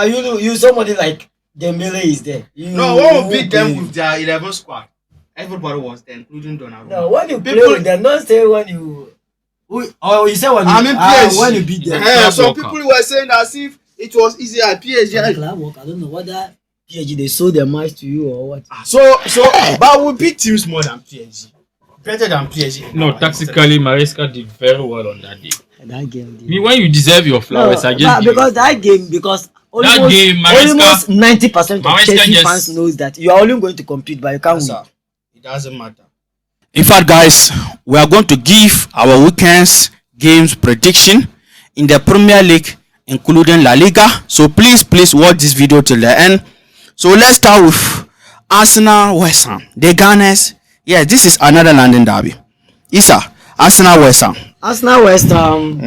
you somebody like Dembele is there. No, one will beat them with their 11 squad. Everybody was there, including Donnarumma. No, when you play with them, don't say when you. Or you say when you beat them. Some people were saying as if it was easy at PSG. I don't know whether PSG they sold their match to you or what. But we beat teams more than PSG. Better than PSG. No, tactically, Maresca did very well on that day. That game. When you deserve your flowers, I just because that game almost 90% of Chelsea fans knows that you are only going to compete, but you can't win. It doesn't matter. In fact, guys, we are going to give our weekend's games prediction in the Premier League, including Laliga. So please watch this video till the end. So let's start with Arsenal West Ham. The Gunners. Yeah, this is another London derby. Isa, Arsenal West Ham. Arsenal West Ham.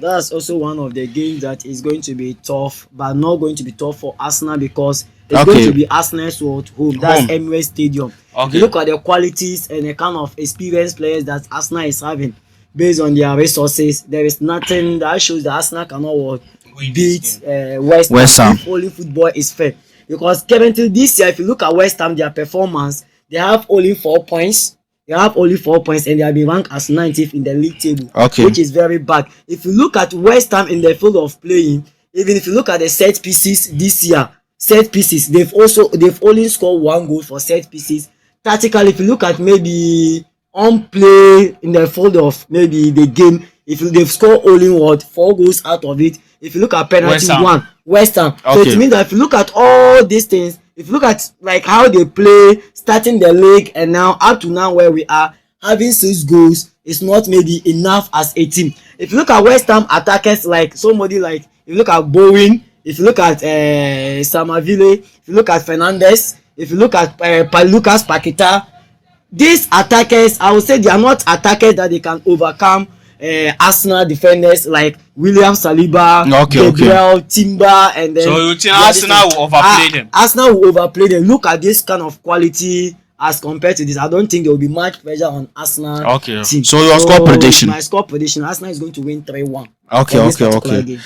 That's also one of the games that is going to be tough, but not going to be tough for Arsenal because it's going to be Arsenal's home. That's Emirates Stadium. If you look at the qualities and the kind of experienced players that Arsenal is having based on their resources, there is nothing that shows that Arsenal cannot beat West Ham if only football is fair. Because currently this year, if you look at West Ham, their performance, they have only 4 points. They have only 4 points and they have been ranked as 90th in the league table, which is very bad. If you look at West Ham in the field of playing, even if you look at the set pieces this year, they've only scored 1 goal for set pieces. Tactically, if you look at maybe on play in the field of maybe the game, they've scored only 4 goals out of it. If you look at penalty, West Ham. So it means that if you look at all these things, if you look at like how they play, starting the league and now up to now where we are, having 6 goals is not maybe enough as a team. If you look at West Ham attackers, like somebody like, if you look at Bowen, if you look at Samavile, if you look at Fernandes, if you look at Lucas Paqueta, these attackers, I would say they are not attackers that they can overcome Arsenal defenders like William Saliba, Gabriel, Timber, and then. So you think Arsenal will overplay them? Arsenal will overplay them. Look at this kind of quality as compared to this. I don't think there will be much pressure on Arsenal. Team. So your score prediction? My score prediction: Arsenal is going to win 3-1. Okay.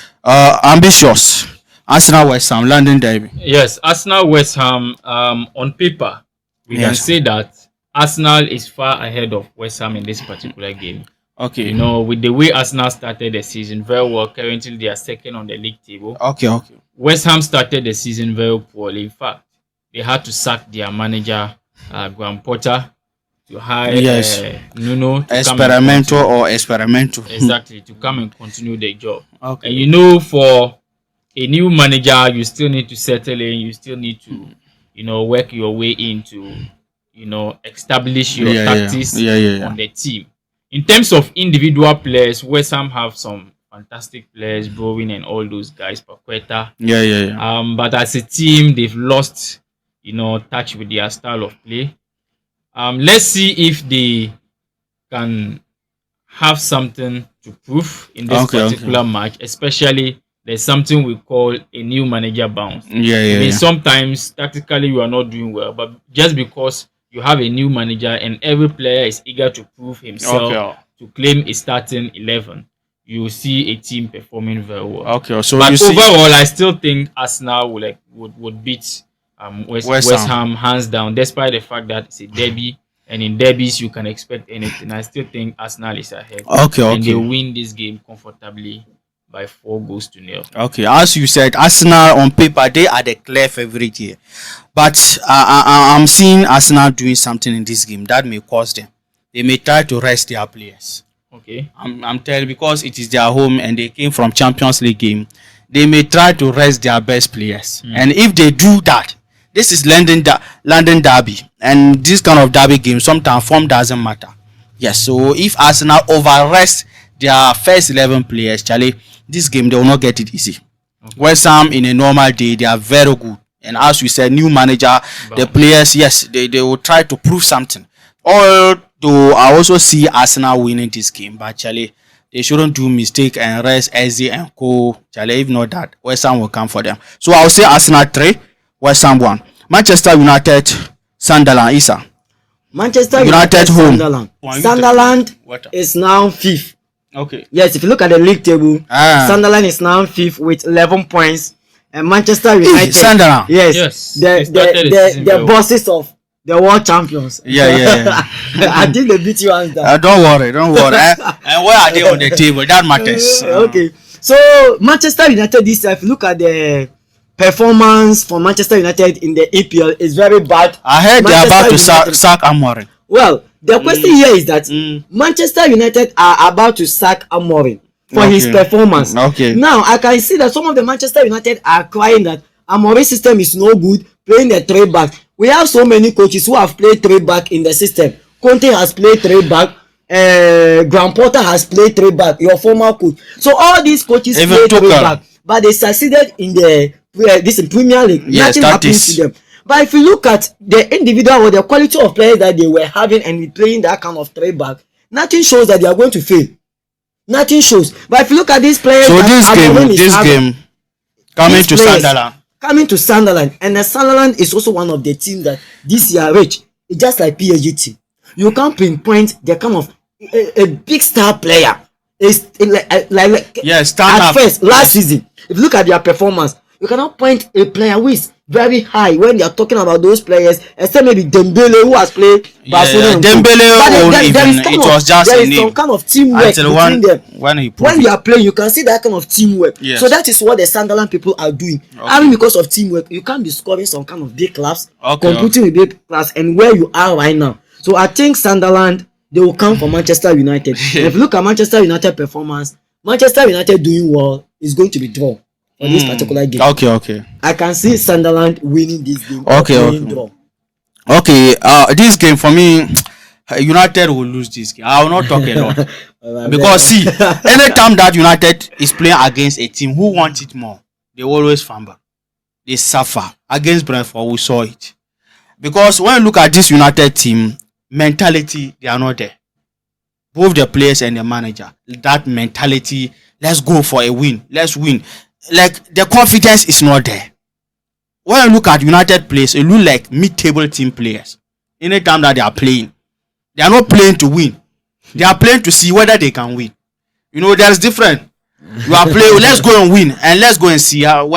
Ambitious. Arsenal West Ham London derby. Yes, Arsenal West Ham. On paper, we can say that Arsenal is far ahead of West Ham in this particular game. Okay. You know, with the way Arsenal started the season very well, currently they are second on the league table. Okay. West Ham started the season very poorly. In fact, they had to sack their manager, Graham Potter, to hire Nuno. Experimental. Exactly, to come and continue the job. Okay. And you know, for a new manager, you still need to settle in. You still need to, work your way into, establish your tactics on the team. In terms of individual players, West Ham have some fantastic players, Bowen and all those guys, Paqueta. But as a team, they've lost, touch with their style of play. Let's see if they can have something to prove in this particular match. Especially, there's something we call a new manager bounce. Sometimes, tactically, you are not doing well, but just because you have a new manager and every player is eager to prove himself to claim a starting 11, you see a team performing very well. But overall, I still think Arsenal would beat West Ham hands down, despite the fact that it's a derby, and in derbies you can expect anything. I still think Arsenal is ahead. And they win this game comfortably by 4-0. Okay, as you said, Arsenal on paper they are the clear favorite here, but I'm seeing Arsenal doing something in this game that may cost them. They may try to rest their players. Okay, I'm telling, because it is their home and they came from Champions League game. They may try to rest their best players, and if they do that, this is London derby, and this kind of derby game sometimes form doesn't matter. Yes, so if Arsenal overrest their first 11 players, Charlie, this game they will not get it easy. West Ham in a normal day they are very good, and as we said, new manager, the players, they will try to prove something. Although I also see Arsenal winning this game, but Charlie, they shouldn't do mistake and rest Eze and Co. Charlie, if not that, West Ham will come for them. So I'll say Arsenal 3, West Ham 1. Manchester United, Sunderland, Isa. Manchester United home. Sunderland is now 5th. Okay. Yes, if you look at the league table, Sunderland is now 5th with 11 points. Manchester United. Sunderland. Yes. The bosses of the world champions. Yeah. I think they beat you hands down. Don't worry. And where are they on the table? That matters. Okay. So Manchester United this year, if you look at the performance for Manchester United in the EPL, is very bad. I heard they're about to sack Amorim. Well, the question here is that Manchester United are about to sack Amorim for his performance. Okay. Now I can see that some of the Manchester United are crying that Amorim's system is no good, playing the 3 back. We have so many coaches who have played 3 back in the system. Conte has played 3 back. Graham Potter has played 3 back. Your former coach. So all these coaches played 3 back, but they succeeded in the Premier League. Nothing happened to them. But if you look at the individual or the quality of players that they were having and playing that kind of 3 back, nothing shows that they are going to fail. Nothing shows. But if you look at these players, so this game coming to Sunderland, and the Sunderland is also one of the teams that this year rich. It's just like PSG team. You can't pinpoint the kind of a big star player. It's at first last season. If you look at their performance, you cannot point a player who is very high when they are talking about those players, except maybe Dembele, who has played Barcelona. It was just there a is name. some kind of teamwork between them. When you are playing, you can see that kind of teamwork. Yes. So that is what the Sunderland people are doing. I mean, because of teamwork, you can't be scoring some kind of big clubs, competing with big clubs, and where you are right now. So I think Sunderland, they will come for Manchester United. If you look at Manchester United performance, Manchester United doing well is going to be draw for this particular game. Okay. I can see Sunderland winning this game. Draw. Okay. This game for me, United will lose this game. I will not talk a lot because see, anytime that United is playing against a team who wants it more, they always fumble. They suffer. Against Brentford, we saw it. Because when you look at this United team, mentality, they are not there. Both the players and the manager, that mentality, let's go for a win. Let's win. Like, the confidence is not there. When you look at United players, it look like mid-table team players. Anytime that they are playing, they are not playing to win. They are playing to see whether they can win. You know, there's different. You are playing, let's go and win, and let's go and see how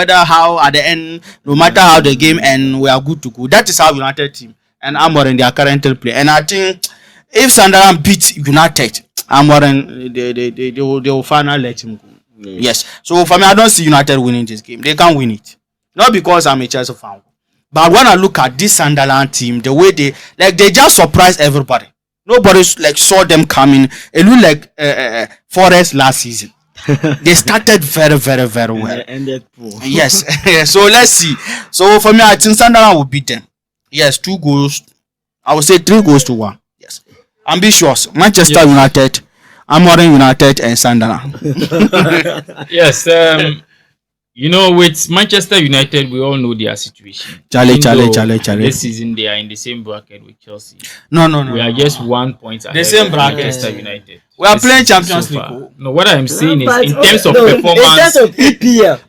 at the end, no matter how the game ends, we are good to go. That is how United team and Amorim, they are currently play. And I think if Sunderland beat United, Amorim, they will finally let him go. Yes. So for me, I don't see United winning this game. They can't win it. Not because I'm a Chelsea fan, but when I look at this Sunderland team, the way they just surprised everybody. Nobody saw them coming. It looked like Forest last season. They started very, very, very well. And they ended poor. Yes. So let's see. So for me, I think Sunderland will beat them. Yes, 2 goals. I would say 3 goals to 1. Yes. Ambitious. Manchester United, Amorim United, and Sunderland. Yes. With Manchester United, we all know their situation. Charlie. This season, they are in the same bracket with Chelsea. No. We are just 1 point ahead. The same bracket. Manchester United. We are playing Champions League. No, what I'm saying is in terms of performance. In terms of EPL.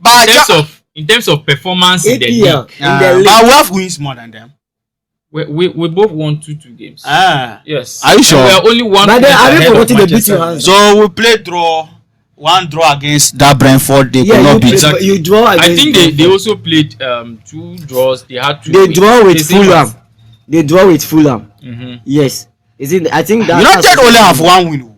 In terms of performance in the league. But we have wins more than them. We both won 2 games. Yes. Are you sure? We are only 1 point ahead of Manchester. So we played one draw against that Brentford. They could not beat. Exactly. You draw against. I think they also played 2 draws. They had 2. They draw with Fulham. They draw with Fulham. Yes. Is it? I think that United only have 1 win.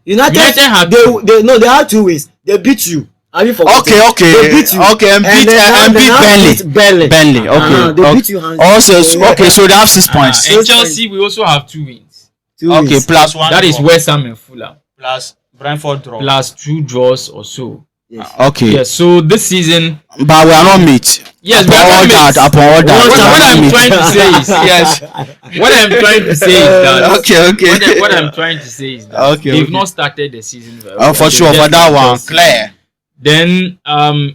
United have they had 2 wins. They beat you. Have you forgotten? Okay. They beat you. Okay, and beat Burnley. Okay. They beat you. Also, so they have 6 points. And Chelsea, we also have 2 wins. Okay, plus 1. That is West Ham and Fulham. Plus Brentford draw. Plus 2 draws or so. Yes. Okay. Yes. So this season, but we are not mates. Yes, we are not mates. What I'm trying to say is yes. What I'm trying to say is that okay. What I'm trying to say is that they've not started the season very well. For sure, for that one, clear. Then,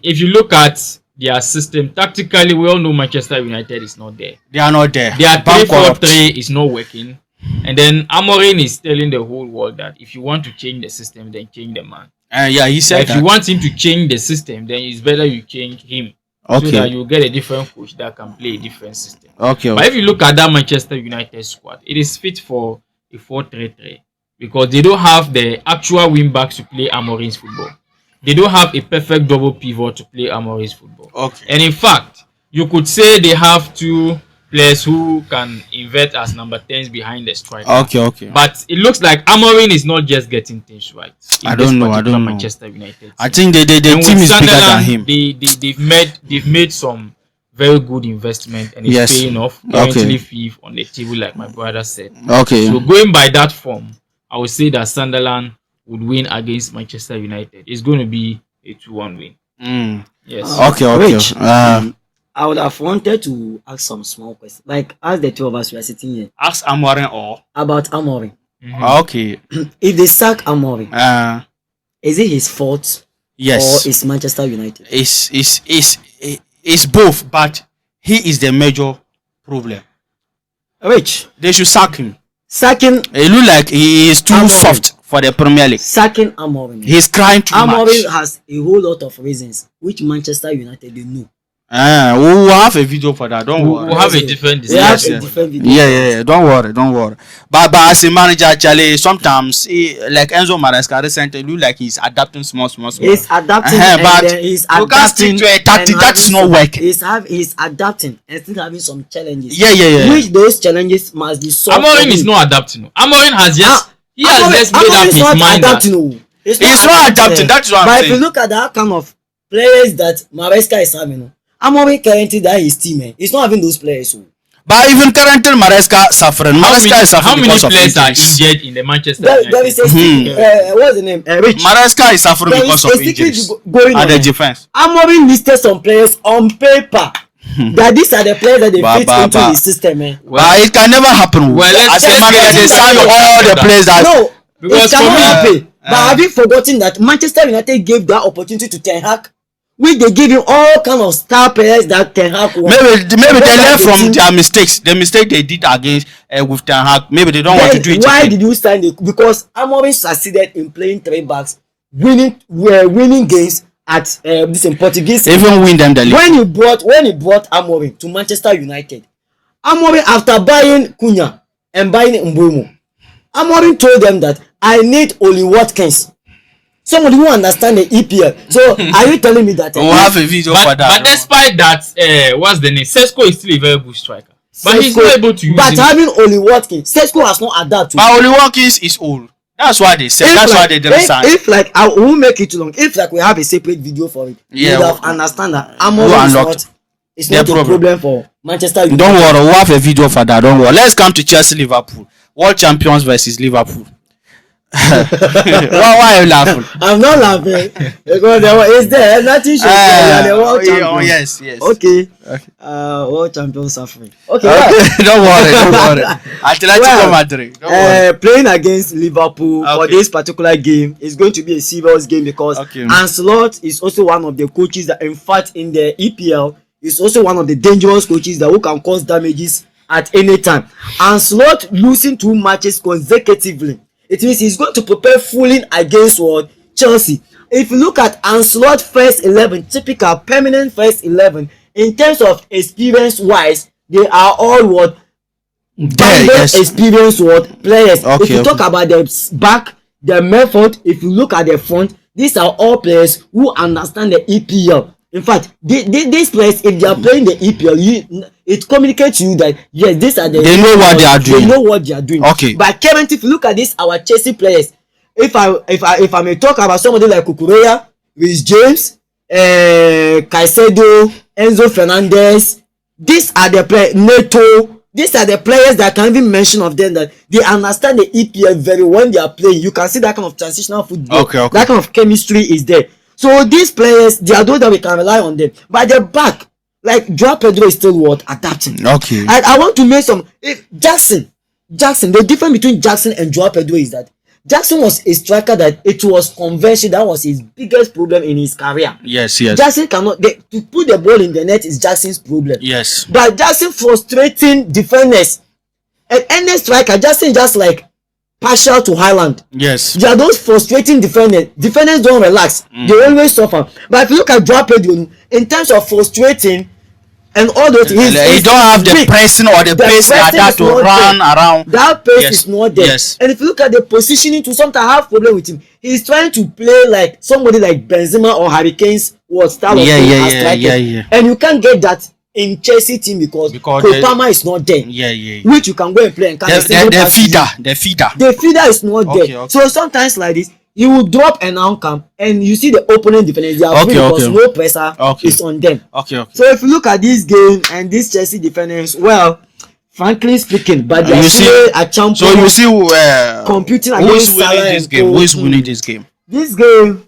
if you look at their system tactically, we all know Manchester United is not there. They are not there. Their 3-4-3 is not working. And then Amorim is telling the whole world that if you want to change the system, then change the man. He said that if you want him to change the system, then it's better you change him. So that you get a different coach that can play a different system. Okay. But if you look at that Manchester United squad, it is fit for a 4-3-3 because they don't have the actual wing backs to play Amorim's football. they don't have a perfect double pivot to play Amorim's football. Okay. And in fact, you could say they have two players who can invert as number 10s behind the striker. Okay. But it looks like Amorim is not just getting things right. I don't know. Manchester United. I think the team is bigger than him. They've made some very good investment and it's paying off. Currently fifth on the table, like my brother said. Okay. So going by that form, I would say that Sunderland would win against Manchester United. It's going to be a 2-1 win. Yes. Okay. Rich, I would have wanted to ask some small questions. Like, as the two of us were sitting here. Ask Amorim or? About Amorim. Okay. If they sack Amorim, is it his fault? Yes. Or is Manchester United? It's both, but he is the major problem. Rich. They should sack him. Sacking. It looks like he is too soft for the Premier League. Sacking Amorim. He's crying too much. Amorim has a whole lot of reasons which Manchester United they know. We will have a video for that. Don't worry. We'll have a different discussion. Yeah. Don't worry. But as a manager, actually, sometimes like Enzo Maresca recently, look like he's adapting small. He's adapting, but he's you can't stick to a tactic that's not working. He's adapting and still having some challenges. Yeah. Which those challenges must be solved. Amorim is not adapting. Amorim has just made up his mind. He's not adapting. That's what I'm saying. But if you look at the outcome of players that Maresca is having, Amorim currently that his team, he's not having those players. But even currently Maresca suffering. Maresca is suffering because of injuries. How many players are injured in the Manchester United? There is a secret, what's the name? Rich. Maresca is suffering because of injuries. Going at on the defense. Amorim listed some players on paper. That these are the players that they fit into the system. But it can never happen. Well, let's they sign all the players that. No, because it cannot happen. But have you forgotten that Manchester United gave that opportunity to Ten Hag? Which they give him all kind of star players that Ten Hag won. Maybe they learn from their mistakes. The mistake they did against with Ten Hag. Maybe they don't want to do it. Why did you sign it? Because Amorim succeeded in playing 3 backs, winning games at this in Portuguese. Even win them the league. When he brought Amorim to Manchester United, Amorim, after buying Cunha and buying Mbeumo, Amorim told them that I need Oli Watkins. Somebody who understand the EPL. So are you telling me that? We'll have a video for that. But despite that, what's the name? Sesko is still a very good striker. But he's not able to use him. But having Oli Watkins, Sesko has not adapted. But Oli Watkins is old. That's why they said. That's why they didn't sign. If like I won't make it too long. If like we have a separate video for it, you would have understand that Amorim is not a problem for Manchester United. Don't worry, we'll have a video for that. Don't worry. Let's come to Chelsea Liverpool. World champions versus Liverpool. Why are you laughing? I'm not laughing because it's there. Nothing should be the world champions. Yes. Okay. World champions suffering. Okay. Don't worry. Atletico Madrid. Playing against Liverpool for this particular game is going to be a serious game because Ancelotti is also one of the coaches that, in fact, in the EPL, is also one of the dangerous coaches that who can cause damages at any time. Ancelotti losing 2 matches consecutively. It means he's going to prepare fully against what? Chelsea. If you look at Ancelotti's first 11, typical permanent first 11, in terms of experience wise, they are all what? Experienced what? Players. If you talk about the back, the method, if you look at the front, these are all players who understand the EPL. In fact, these players, if they are playing the EPL, it communicates to you that yes, these are the. They know what they are doing. They know what they are doing. Okay. But currently, if you look at this, our Chelsea players, if I may talk about somebody like Kukureya, Reece James, Caicedo, Enzo Fernandez, these are the players. Neto. These are the players that I can even mention of them that they understand the EPL very well when they are playing. You can see that kind of transitional football. Okay. That kind of chemistry is there. So these players, they are those that we can rely on them. But the back, like Joao Pedro is still what? Adapting. Okay. I want to make some. If Jackson, the difference between Jackson and Joao Pedro is that Jackson was a striker that it was convention. That was his biggest problem in his career. Yes. Jackson cannot to put the ball in the net is Jackson's problem. Yes. But Jackson frustrating defenders. And any striker, Jackson just like partial to Highland. Yes. They are those frustrating defenders. Defenders don't relax. They always suffer. But if you look at Joao Pedro, in terms of frustrating and all those things. You don't have the pressing or the pace like that to run around. That pace is not there. Yes. And if you look at the positioning, to sometimes I have problem with him. He's trying to play like somebody like Benzema or Hurricanes style of play as striker. And you can't get that in Chelsea team because Kopama is not there. Which you can go and play and catch the feeder is not there. So sometimes like this, you will drop an outcome and you see the opponent defenders, they are free because no pressure is on them. So if you look at this game and this Chelsea defenders, well, frankly speaking, but they are still a champion. So you see competing who is winning this game? Who is winning this game? This game,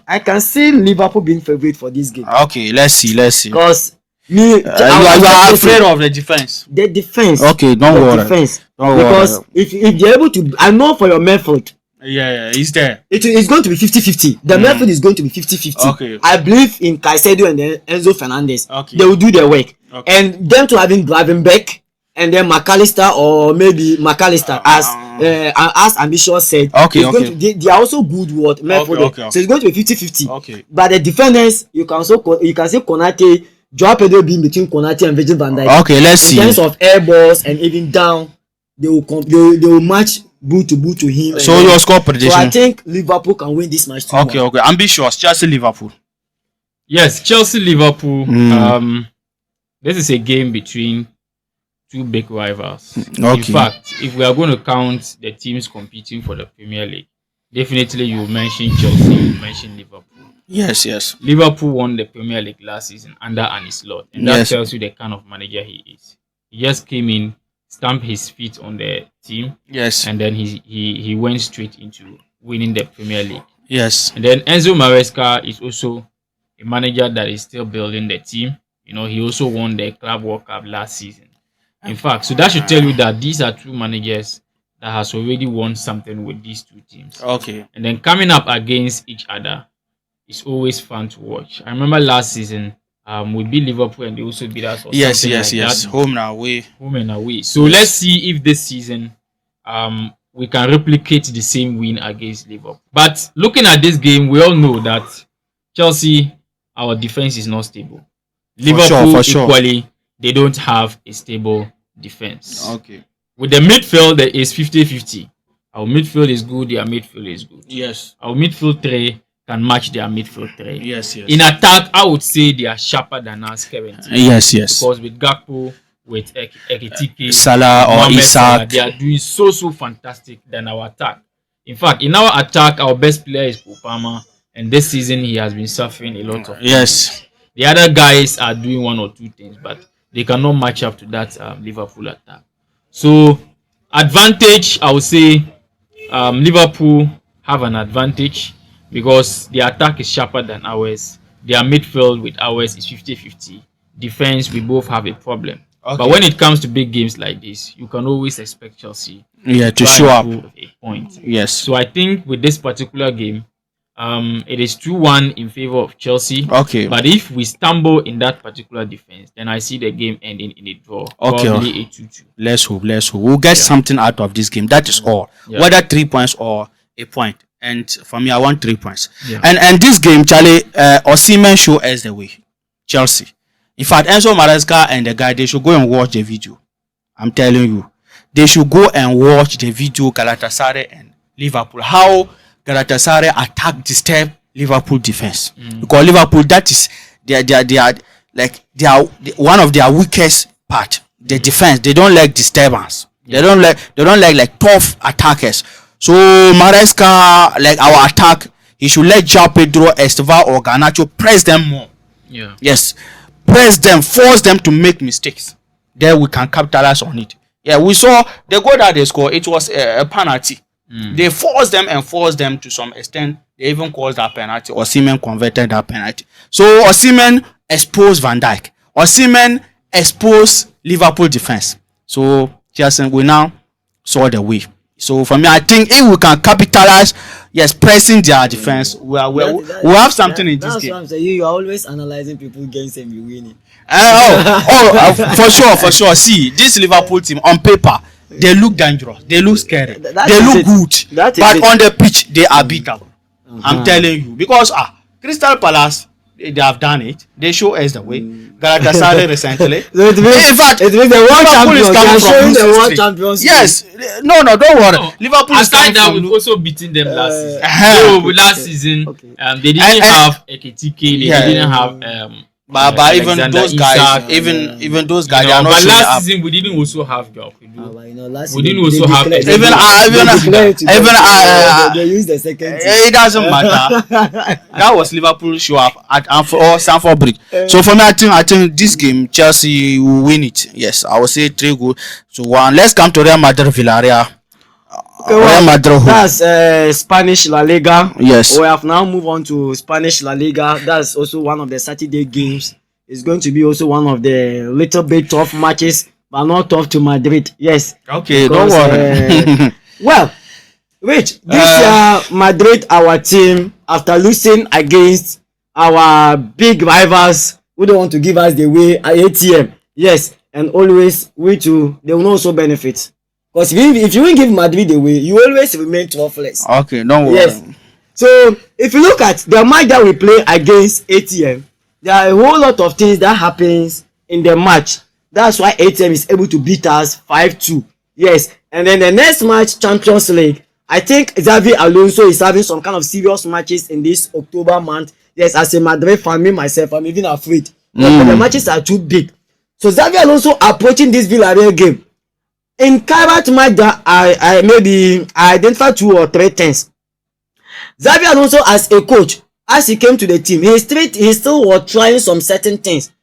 I can see Liverpool being favorite for this game. Okay, let's see. Because you are afraid of the defense. The defense. Okay, don't worry. Defense. Because if they're able to, I know for your method. Yeah, he's there. It's going to be 50-50. The method is going to be 50-50. Okay. I believe in Caicedo and then Enzo Fernandez. Okay. They will do their work. Okay. And them to having Gravenberch and then McAllister or maybe McAllister as Ambitious said. They are also good with method. So it's going to be 50-50. Okay. But the defenders, you can say Konate, Joao Pedro being between Konate and Virgil van Dijk. Okay, let's see. In terms of air balls and even down, they will match boot to him. So your score prediction? So I think Liverpool can win this match too. Okay. Ambitious. Chelsea Liverpool. Yes, Chelsea Liverpool. This is a game between two big rivals. In fact, if we are going to count the teams competing for the Premier League, definitely you mention Chelsea, you mention Liverpool. Yes. Liverpool won the Premier League last season under Arne Slot, and that tells you the kind of manager he is. He just came in, stamped his feet on the team, and then he went straight into winning the Premier League. Yes. And then Enzo Maresca is also a manager that is still building the team. You know, he also won the Club World Cup last season. In fact, so that should tell you that these are two managers that has already won something with these two teams. Okay. And then coming up against each other is always fun to watch. I remember last season, we beat Liverpool and they also beat us. Yes. Home and away. So let's see if this season we can replicate the same win against Liverpool. But looking at this game, we all know that Chelsea, our defense is not stable. Liverpool equally, they don't have a stable defense. Okay. With the midfield, there is 50-50. Our midfield is good, their midfield is good. Yes. Our midfield three can match their midfield three. Yes. In attack, I would say they are sharper than us currently. Yes. Because with Gakpo, with Ekitike, Salah or Isaac, they are doing so fantastic than our attack. In fact, in our attack, our best player is Kopama, and this season he has been suffering a lot of. Yes. The other guys are doing one or two things, but they cannot match up to that Liverpool attack. So, advantage, I would say Liverpool have an advantage because the attack is sharper than ours. Their midfield with ours is 50-50. Defense, we both have a problem. Okay. But when it comes to big games like this, you can always expect Chelsea to show up a point. Yes. So I think with this particular game, it is 2-1 in favor of Chelsea. Okay. But if we stumble in that particular defense, then I see the game ending in a draw. Okay. Probably a 2-2. Let's hope. We'll get something out of this game. That is all. Yeah. Whether 3 points or a point. And for me, I want 3 points. Yeah. And this game, Charlie, Osimhen show us the way. Chelsea. In fact, Enzo Maresca and the guy, they should go and watch the video. I'm telling you. They should go and watch the video, Galatasaray and Liverpool. How Galatasaray attack, disturb Liverpool defense. Because Liverpool, that is they are one of their weakest part. The defense, they don't like disturbance. Yeah. They don't like tough attackers. So Maresca, like our attack, he should let Joao Pedro, Estevan or Garnacho press them more. Yeah. Yes. Press them, force them to make mistakes. Then we can capitalize on it. Yeah, we saw the goal that they scored, it was a penalty. They forced them to some extent. They even caused that penalty. Osimhen converted that penalty. So Osimhen exposed Van Dijk. Osimhen exposed Liverpool defense. So Chelsea, we now saw the way. So for me, I think if we can capitalize, pressing their defense, we'll have something in this game. That's what I'm saying. You are always analyzing people games and you winning. For sure. See, this Liverpool team on paper, they look dangerous. They look scary. They look good. But on the pitch, they are beatable. I'm telling you. Because Crystal Palace, They have done it. They show us the way. Galatasaray recently. In fact, it means the world champions. They are showing the world champions. Yes. No, don't worry. No. Liverpool is aside that, we've also beaten them last season. So last season, they didn't have Ekitike. They didn't have but even those guys, even those guys, they are not. But last season we didn't also have we didn't also have they use the second team. It doesn't matter. That was Liverpool show up at Stamford Bridge. So for me, I think this game Chelsea will win it. Yes, I will say 3-1. Let's come to Real Madrid Villarreal. Real Madrid. That's Spanish La Liga. Yes. We have now moved on to Spanish La Liga. That's also one of the Saturday games. It's going to be also one of the little bit tough matches, but not tough to Madrid. Yes. Okay, because, don't worry. Well, Rich, this year Madrid, our team, after losing against our big rivals who don't want to give us the way at ATM. Yes, and always we too, they will also benefit. Because if you will give Madrid away, you always remain troughless. Okay, don't worry. Yes. So if you look at the match that we play against ATM, there are a whole lot of things that happens in the match. That's why ATM is able to beat us 5-2. Yes. And then the next match, Champions League, I think Xavi Alonso is having some kind of serious matches in this October month. Yes, as a Madrid fan, me myself, I'm even afraid. But the matches are too big. So Xavi Alonso approaching this Villarreal game. In Carrot match that I identified 2 or 3 things. Xavi Alonso as a coach, as he came to the team, he still was trying some certain things.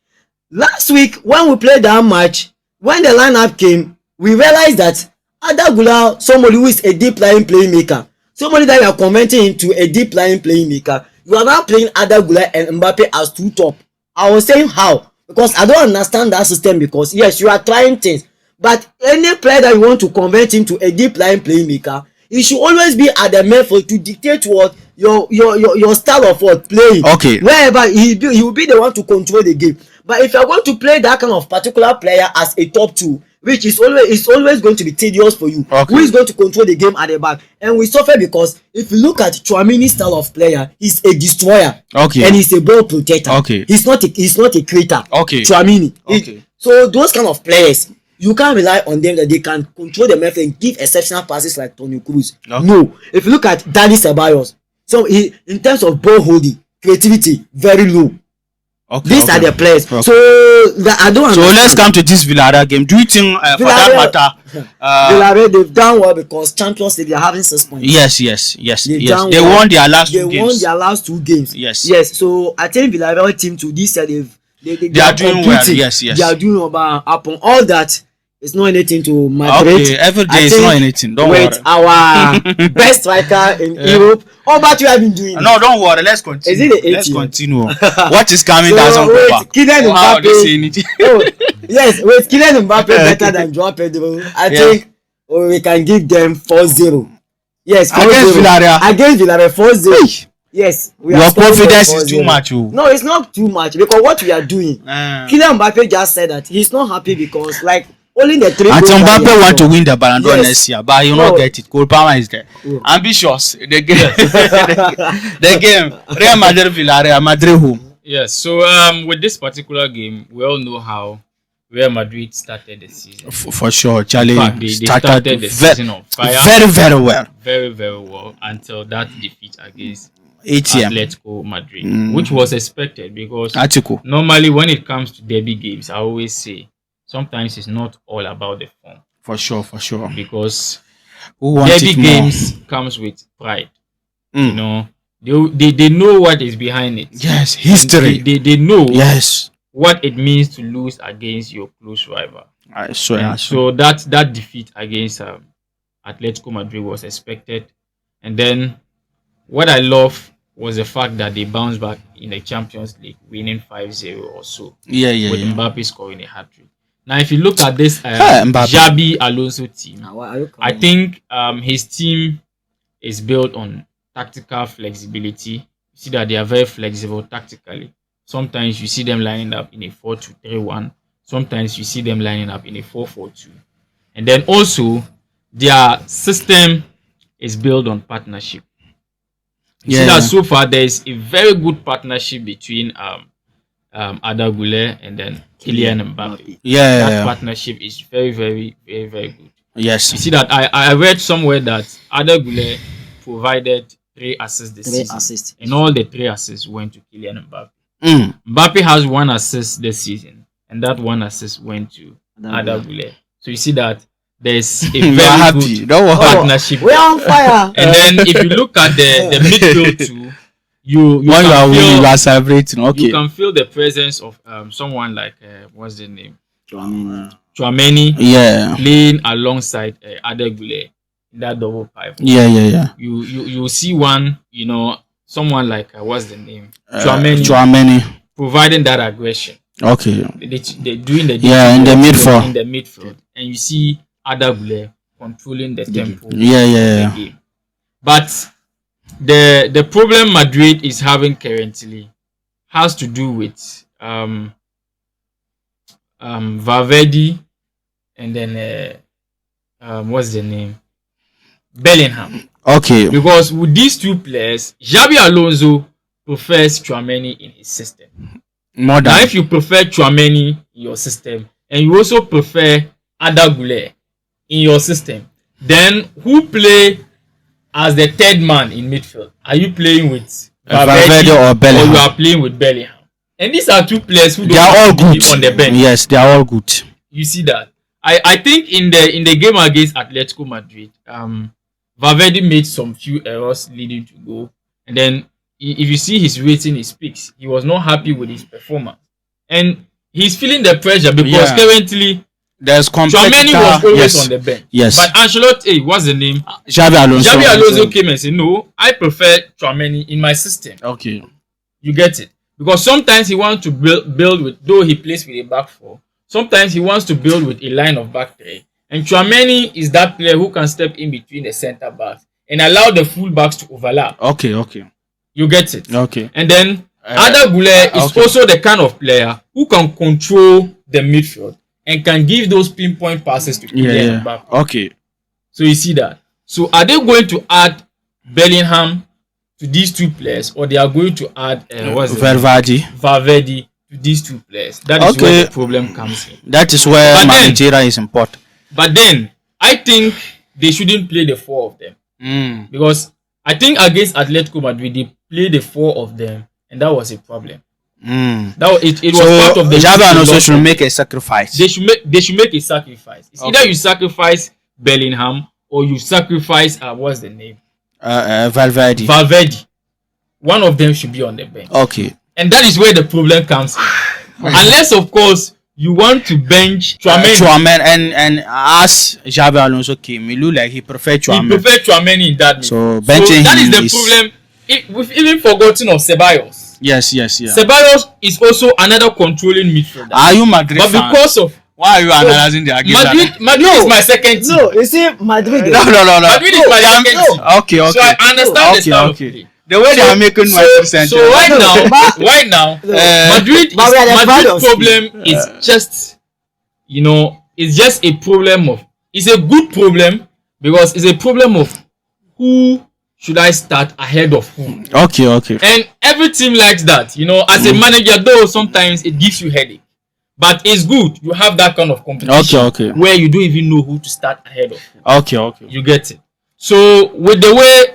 Last week when we played that match, when the lineup came, we realized that Arda Güler, somebody who is a deep lying playmaker, somebody that you are converting into a deep lying playmaker, you are now playing Arda Güler and Mbappe as 2 top. I was saying how, because I don't understand that system, because yes, you are trying things. But any player that you want to convert into a deep line playmaker, he should always be at the midfield to dictate what your style of what playing. Okay. Wherever he will be the one to control the game. But if you are going to play that kind of particular player as a top 2, which is always going to be tedious for you, okay, who is going to control the game at the back, and we suffer because if you look at Tchouaméni's style of player, he's a destroyer. Okay. And he's a ball protector. Okay. He's not a creator. Okay. Tchouaméni. Okay. So those kind of players, you can't rely on them that they can control the midfield and give exceptional passes like Toni Kroos. Okay. No. If you look at Dani Ceballos, so in terms of ball holding, creativity, very low. Okay, these are the players. Okay. So I don't understand. So let's come to this Villarreal game. Do you think for that matter, Villarreal, they've done well because Champions League, they are having 6 points. Yes. They won their last 2 games. They won their last 2 games. Yes. So I think Villarreal team to this year they are doing well. Yes. They are doing well. Upon all that, it's not anything to Madrid. Okay, every day it's not anything. Don't worry. With our best striker in Europe. Oh, but you have been doing. No, don't worry. Let's continue. Is it the 80? Let's continue. What is coming down on paper? Kylian Mbappe. Yes, with Kylian Mbappe better than Joao Pedro, I think we can give them 4-0. Yes, 4-0. Against Villarreal 4-0. Yes, your confidence is too much. No, it's not too much because what we are doing. Kylian Mbappe just said that he's not happy because only the 3 goals. And Mbappe want to win the Ballon d'Or next year, but you not get it. Cole Palmer is there. Ambitious. The game. Real Madrid Villarreal, Madrid home. Yes. So with this particular game, we all know how Real Madrid started the season. For sure, Charlie. They started the season on fire. Very well. Very well until that defeat against ATM. Atletico Madrid, which was expected because Atletico. Normally when it comes to derby games, I always say sometimes it's not all about the form. For sure. Because derby games comes with pride. You know, they know what is behind it. Yes, history. They know what it means to lose against your close rival. I swear. So that defeat against Atletico Madrid was expected. And then what I love was the fact that they bounced back in the Champions League, winning 5-0 or so. With Mbappe scoring a hat-trick. Now, if you look at this Xabi Alonso team, I think his team is built on tactical flexibility. You see that they are very flexible tactically. Sometimes you see them lining up in a 4-2-3-1. Sometimes you see them lining up in a 4-4-2. And then also, their system is built on partnership. You see that so far there is a very good partnership between Arda Güler and then Kylian Mbappe. That partnership is very, very, very, very good. Yes. You see that I read somewhere that Arda Güler provided 3 assists this season. And all the 3 assists went to Kylian Mbappe. Mbappe has 1 assist this season, and that 1 assist went to Arda Güler. So you see that there's a very good partnership. We're on fire. And then if you look at the midfield too, you are celebrating. Okay. You can feel the presence of someone like what's the name? Chouameni. Yeah. Playing alongside Arda Güler in that double pivot. Yeah. You see one, someone like what's the name? Chouameni. Providing that aggression. Okay. They doing the in the midfield. In the midfield, and you see Arda Güler controlling the tempo. Of the game. But the problem Madrid is having currently has to do with Valverde and then what's the name? Bellingham. Okay. Because with these 2 players, Xabi Alonso prefers Chouameni in his system. Now, if you prefer Chouameni in your system and you also prefer Arda Güler in your system, then who play as the 3rd man in midfield? Are you playing with Valverde or Bellingham? Or you are playing with Bellingham? And these are 2 players who they are all good on the bench. Yes, they are all good. You see that? I think in the game against Atletico Madrid, Valverde made some few errors leading to goal, and then if you see his rating, he speaks. He was not happy with his performance, and he's feeling the pressure because currently there's Chouameni was always on the bench. Yes. But Ancelotti, what's the name? Xabi Alonso came and said, "No, I prefer Chouameni in my system." Okay. You get it? Because sometimes he wants to build with, though he plays with a back 4. Sometimes he wants to build with a line of back 3. And Chouameni is that player who can step in between the centre backs and allow the full backs to overlap. Okay. You get it? Okay. And then Arda Güler is also the kind of player who can control the midfield and can give those pinpoint passes to Kylian Mbappe. Okay. So you see that. So are they going to add Bellingham to these 2 players, or they are going to add Valverde to these 2 players? That is where the problem comes in. That is where managerial is important. But then I think they shouldn't play the 4 of them. Because I think against Atletico Madrid they played the 4 of them, and that was a problem. That it was part of the Xabi Alonso should make a sacrifice. They should make a sacrifice. It's either you sacrifice Bellingham or you sacrifice what's the name? Valverde. One of them should be on the bench. Okay. And that is where the problem comes in. Unless of course you want to bench Chouameni, and as Xabi Alonso came, it looked like he preferred Chouameni. He preferred Chouameni in that. So benching that is the problem. We've even forgotten of Ceballos. Yes. Ceballos is also another controlling midfielder. Are you Madrid fan? But because of why are you analyzing the argument? Madrid is my second team. No, you see Madrid. No. Madrid is my second team. Okay. So I understand the style of play. The way they are making my sentence. So right now, Madrid's problem is just, it's just a problem of. It's a good problem because it's a problem of who should I start ahead of who. Okay. And every team likes that. As a manager, though sometimes it gives you headache. But it's good. You have that kind of competition. Okay. Where you don't even know who to start ahead of who. Okay. You get it. So with the way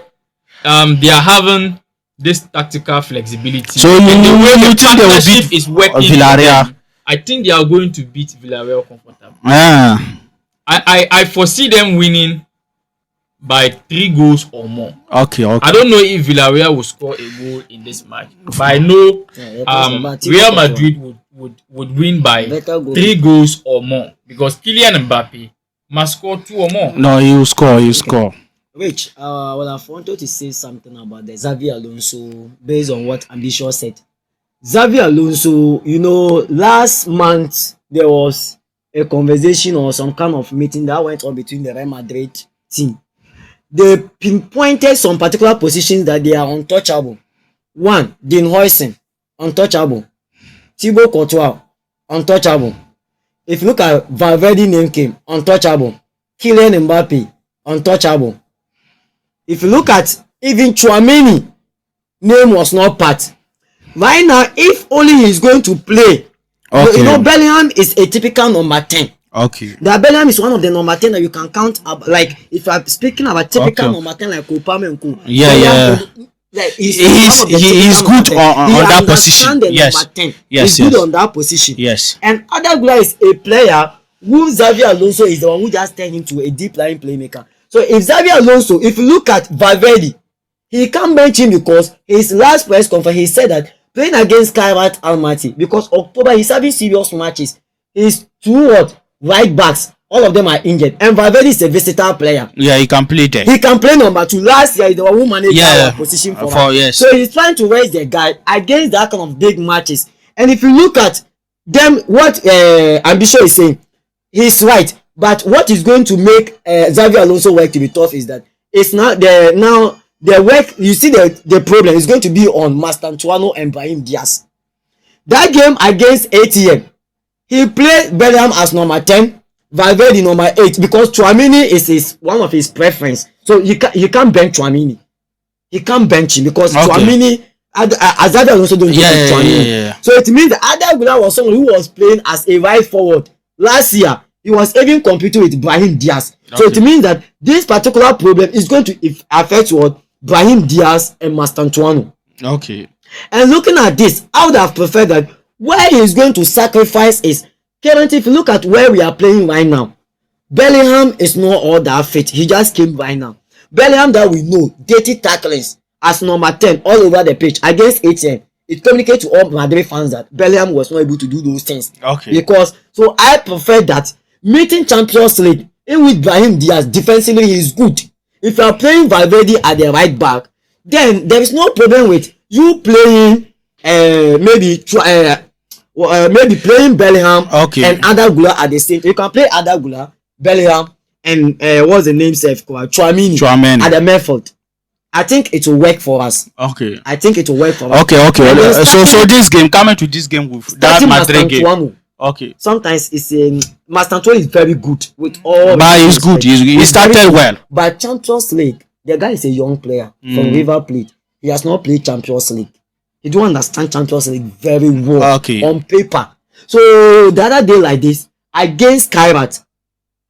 they are having this tactical flexibility, so and the way the partnership is working, Villarreal. I think they are going to beat Villarreal comfortably. I foresee them winning by 3 goals or more. Okay. I don't know if Villarreal will score a goal in this match, but I know Real Madrid would win by 3 goals or more because Kylian Mbappe must score 2 or more. No, he will score. Rich, well, I wanted to say something about the Xabi Alonso based on what Ambitious said. Xabi Alonso, last month there was a conversation or some kind of meeting that went on between the Real Madrid team. They pinpointed some particular positions that they are untouchable. 1, Dean Huijsen, untouchable. Thibaut Courtois, untouchable. If you look at Valverde name came, untouchable. Kylian Mbappe, untouchable. If you look at even Chouameni, name was not part. Right now, if only he's going to play, you know, Bellingham is a typical number 10. Okay. That Bellingham is one of the number 10 that you can count up. Like if I'm speaking about typical number 10 like Kopame and Co. Yeah. Like he's good on that position. Yes. He's good on that position. Yes. And Adagula is a player who Xavi Alonso is the one who just turned into a deep lying playmaker. So if Xavi Alonso, if you look at Valverde, he can't bench him because his last press conference he said that playing against Kairat Almaty, because October he's having serious matches. He's two right backs, all of them are injured, and Valverde is a versatile player. Yeah, he can play there. He can play number 2. Last year, he the one who managed our position for us. Yes. So he's trying to raise the guy against that kind of big matches. And if you look at them, what Ambisho is saying, he's right. But what is going to make Xavi Alonso work to be tough is that it's not the work. You see, the problem is going to be on Mastantuano and Brahim Diaz. That game against ATM, he played Bellingham as number 10, Valverde number 8, because Tchouaméni is one of his preference. So you can't bench Tchouaméni. He can't bench him because Tchouaméni, Xavi also don't use Tchouaméni. So it means that Adagula was someone who was playing as a right forward. Last year, he was even competing with Brahim Diaz. So it means that this particular problem is going to affect Brahim Diaz and Mastantuano. Okay. And looking at this, I would have preferred that where he is going to sacrifice is currently, if you look at where we are playing right now, Bellingham is not all that fit. He just came right now. Bellingham that we know, dirty tacklings as number 10 all over the pitch against ATM. It communicates to all Madrid fans that Bellingham was not able to do those things. Okay. Because, so I prefer that meeting Champions League in with Brahim Diaz defensively he is good. If you are playing Valverde at the right back, then there is no problem with you playing maybe playing Bellingham and Adagula at the same time. You can play Adagula, Bellingham, and what's the name safe? Tchouaméni at the midfield. I think it will work for us. Okay. I think it will work for us. Okay. So this game, coming to this game with that Madrid game. Okay. Sometimes it's Mastantuano is very good with all. But he's good. He started well. But Champions League, the guy is a young player from River Plate. He has not played Champions League. He don't understand Champions League very well on paper. So the other day like this against Kairat,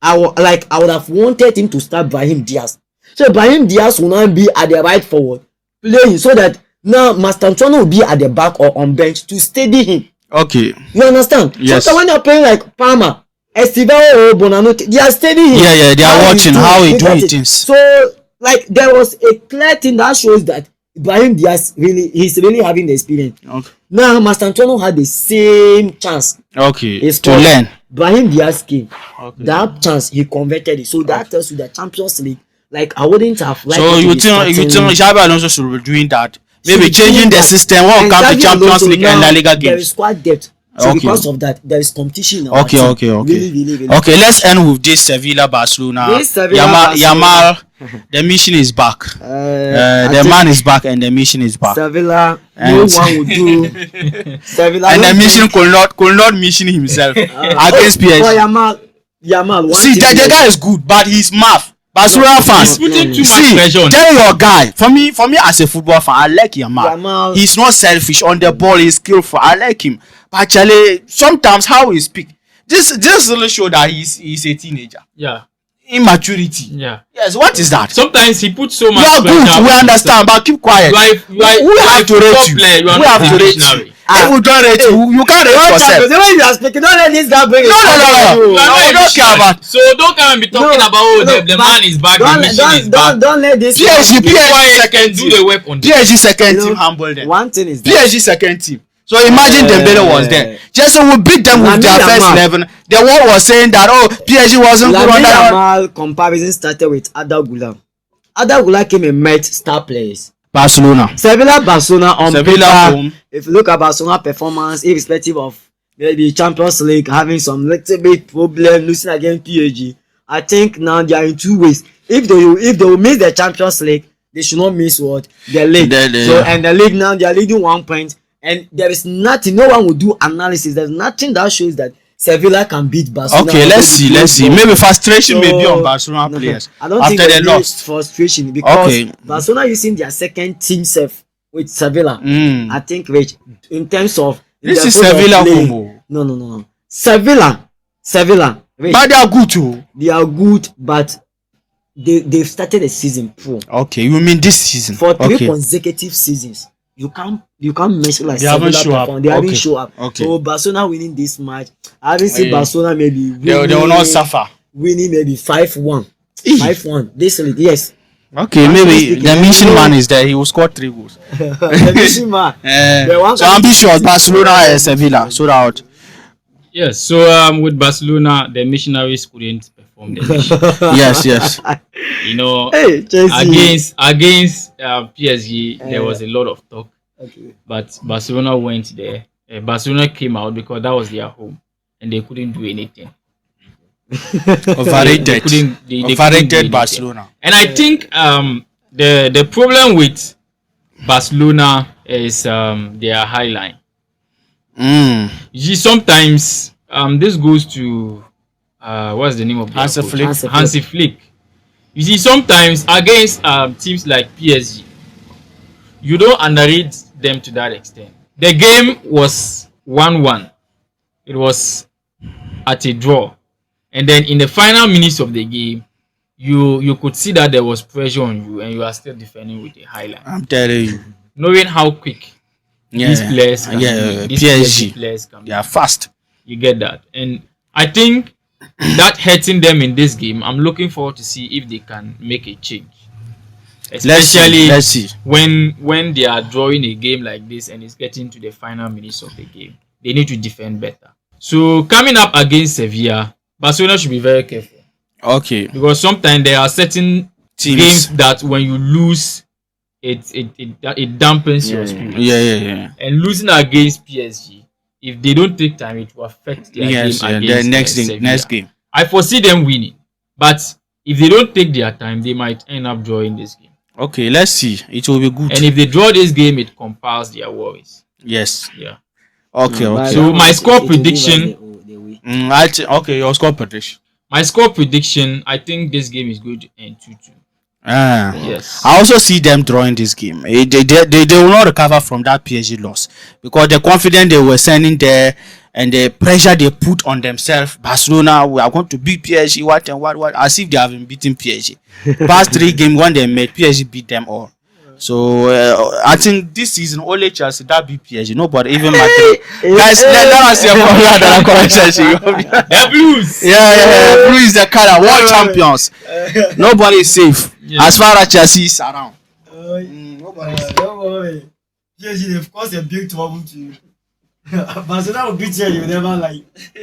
I would have wanted him to start Brahim Diaz. So Brahim Diaz will now be at the right forward playing, so that now Mastantuano will be at the back or on bench to steady him. Okay. You understand? Yes. So when you're playing like Palmer, Estivao or Bonanote, they are steadying him. Yeah, they are watching how he doing things. So like there was a clear thing that shows that Brahim Diaz he's really having the experience. Okay. Now Mastantuano had the same chance. Okay. To learn. Brahim Diaz came. Okay. That chance he converted it. So that tells you that Champions League, like I wouldn't have liked. So you think Xabi Alonso should be doing that? Maybe changing the system when it comes to Champions League and La Liga games. There is squad depth. So because of that, there is competition. Okay. Really. Okay, let's end with this Sevilla Barcelona. Yamal, the mission is back. The man is back and the mission is back. Sevilla, no one would do. Sevilla, and the mission could not mission himself against PSG. Oh, Yamal. See, the guy is good, but he's math. Barcelona fans, he's putting too much pressure on. Tell your guy. For me as a football fan, I like Yamal. He's not selfish on the ball. He's skillful. I like him. But actually, sometimes how he speak, this really show that he's a teenager. Yeah. Immaturity. Yeah. Yes. What is that? Sometimes he puts so much. You are good. We understand, but keep quiet. We have to rate you. We have to rate you. If we don't rate you can't rate yourself. The way you are speaking, don't let this guy bring it. No, don't care about. So don't come and be talking about the man is back, the mission is back. Don't let this. PSG second do the work on PSG second team humble them. One thing is PSG second team. So imagine Dembele was there. Just we beat them with their first 11. The world was saying that PSG wasn't good on that. Yamal comparison started with Adagula. Adagula came and met star players. Barcelona. Sevilla, Barcelona on Sevilla paper. home. If you look at Barcelona performance, irrespective of maybe Champions League having some little bit problem losing against PSG, I think now they are in two ways. If they will miss the Champions League, they should not miss the league. And the league now they are leading 1 point. And there is nothing, no one will do analysis. There's nothing that shows that Sevilla can beat Barcelona. Okay, let's see. Maybe frustration may be on Barcelona players. I don't after think they lost. Frustration because Barcelona using their second team self with Sevilla. I think Rich, in terms of this is Sevilla combo. No. Sevilla. Rich, But they are good too. They are good, but they've started the season poor. Okay, you mean this season? For 3 consecutive seasons. You can't mention like they haven't shown up. They haven't shown up. Okay. So Barcelona winning this match, I haven't seen Barcelona maybe winning, they will not suffer. Winning maybe 5-1. 5-1. This league, yes. Okay, maybe the mission man is there. He will score 3 goals. The mission man. So ambitious Barcelona and Sevilla. So out. Yes. So with Barcelona, the missionaries couldn't perform the mission. yes. You know, hey, against PSG, there was a lot of talk. Okay. But Barcelona went there. Barcelona came out because that was their home, and they couldn't do anything. Overrated. They Overrated Barcelona. And I think the problem with Barcelona is their high line. You see, sometimes this goes to what's the name of Hansi Flick. You see, sometimes against teams like PSG, you don't underrate them to that extent. The game was 1-1. It was at a draw. And then in the final minutes of the game, you could see that there was pressure on you and you are still defending with a high line. I'm telling you. Knowing how quick these players can be, these PSG players can be. They are fast. You get that. And I think that hurting them in this game, I'm looking forward to see if they can make a change. Especially let's see. When they are drawing a game like this and it's getting to the final minutes of the game, they need to defend better. So coming up against Sevilla, Barcelona should be very careful. Okay. Because sometimes there are certain games that when you lose, it dampens your spirit. Yeah. And losing against PSG, if they don't take time, it will affect their game against the next game. I foresee them winning, but if they don't take their time, they might end up drawing this game. Okay, let's see. It will be good. And if they draw this game, it compiles their worries. Yes. Yeah. Okay. So my score prediction. Okay, your score prediction. My score prediction, I think this game is going to end 2-2. Yes. I also see them drawing this game. They will not recover from that PSG loss because the confidence they were sending there and the pressure they put on themselves. Barcelona, we are going to beat PSG. What? As if they have been beating PSG. Past 3 games when they met PSG, beat them all. So I think this season only Chelsea that beat PSG. Nobody even Madrid. Guys, let us see about Chelsea. The Blues. Yeah. Blues the color. World champions. Nobody is safe as far as Chelsea is around. Don't worry. PSG, of course, a big trouble to you. Barcelona will beat you. You never like.